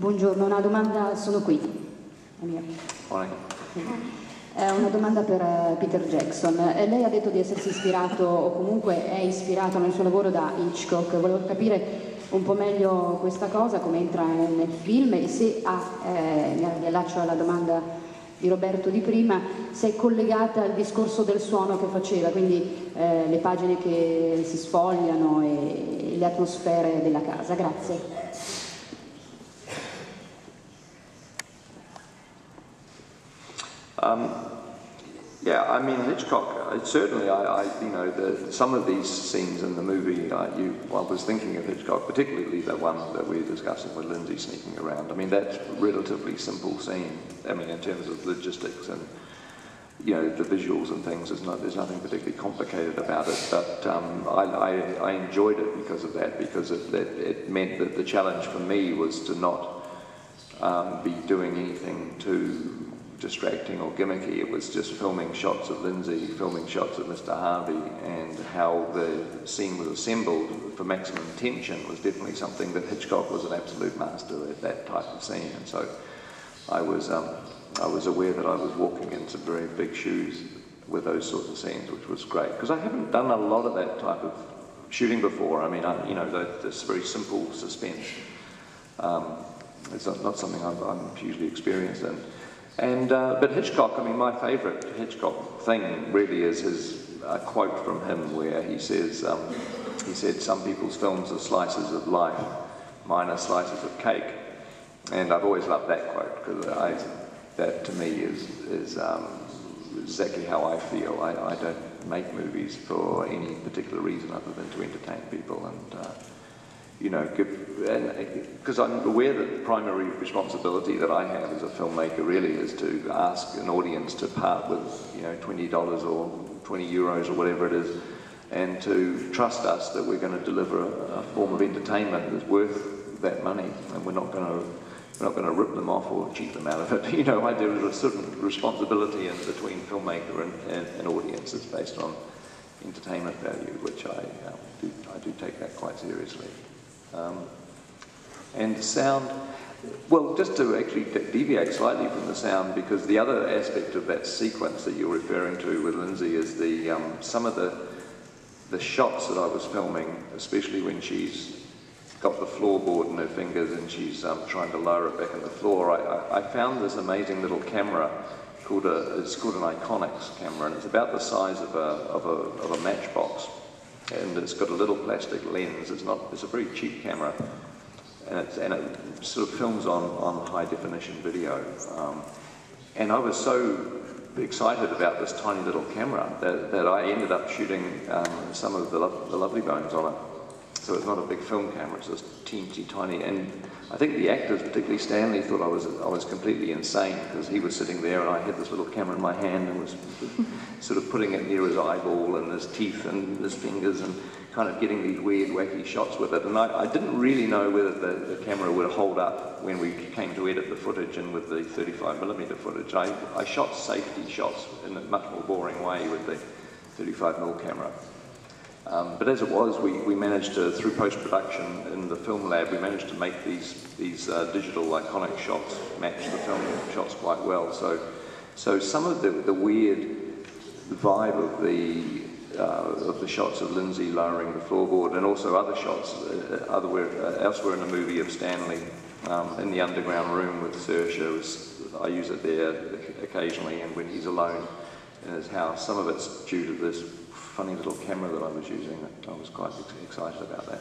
Buongiorno, una domanda, sono qui. È una domanda per Peter Jackson. Lei ha detto di essersi ispirato, o comunque è ispirato nel suo lavoro da Hitchcock. Volevo capire un po' meglio questa cosa, come entra nel film, e se mi allaccio alla domanda di Roberto di prima, se è collegata al discorso del suono che faceva, quindi le pagine che si sfogliano e le atmosfere della casa. Grazie. Yeah, I mean Hitchcock. Certainly, you know, some of these scenes in the movie. I was thinking of Hitchcock, particularly the one that we're discussing with Lindsay sneaking around. I mean, that's a relatively simple scene. I mean, in terms of logistics and you know the visuals and things, there's nothing particularly complicated about it. But I enjoyed it because of that, because it meant that the challenge for me was to not be doing anything too distracting or gimmicky. It was just filming shots of Lindsay, filming shots of Mr. Harvey, and how the scene was assembled for maximum tension was definitely something that Hitchcock was an absolute master at, that type of scene. And so I was aware that I was walking in some very big shoes with those sorts of scenes, which was great, because I haven't done a lot of that type of shooting before. I mean, you know, this very simple suspense. It's not something I'm hugely experienced in. And but Hitchcock, I mean, my favourite Hitchcock thing really is his quote from him, where he says, he said, "Some people's films are slices of life, mine are slices of cake." And I've always loved that quote, because that to me is exactly how I feel. I don't make movies for any particular reason other than to entertain people, and you know, because I'm aware that the primary responsibility that I have as a filmmaker really is to ask an audience to part with, you know, $20 or 20 euros or whatever it is, and to trust us that we're going to deliver a form of entertainment that's worth that money, and we're not going to rip them off or cheat them out of it. You know, there is a certain responsibility in between filmmaker and audience that's based on entertainment value, which I do take that quite seriously. And the sound, well, just to actually deviate slightly from the sound, because the other aspect of that sequence that you're referring to with Lindsay is the some of the shots that I was filming, especially when she's got the floorboard in her fingers and she's trying to lower it back on the floor. I found this amazing little camera it's called an Iconics camera, and it's about the size of a matchbox. And it's got a little plastic lens. It's a very cheap camera, and it sort of films on high definition video. And I was so excited about this tiny little camera that I ended up shooting some of the Lovely Bones on it. So it's not a big film camera, it's just teensy tiny. And I think the actors, particularly Stanley, thought I was completely insane, because he was sitting there and I had this little camera in my hand and was sort of putting it near his eyeball and his teeth and his fingers and kind of getting these weird, wacky shots with it. And I didn't really know whether the camera would hold up when we came to edit the footage, and with the 35mm footage. I shot safety shots in a much more boring way with the 35mm camera. But as it was, we managed to, through post-production in the film lab, we managed to make these digital iconic shots match the film shots quite well. So some of the weird vibe of the shots of Lindsay lowering the floorboard, and also other shots elsewhere in the movie of Stanley in the underground room with Saoirse. I use it there occasionally, and when he's alone in his house. Some of it's due to this funny little camera that I was using. I was quite excited about that.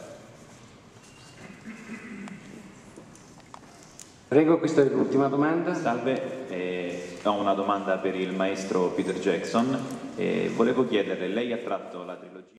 Prego, questa è l'ultima domanda. Salve, ho una domanda per il maestro Peter Jackson. Volevo chiederle, lei ha tratto la trilogia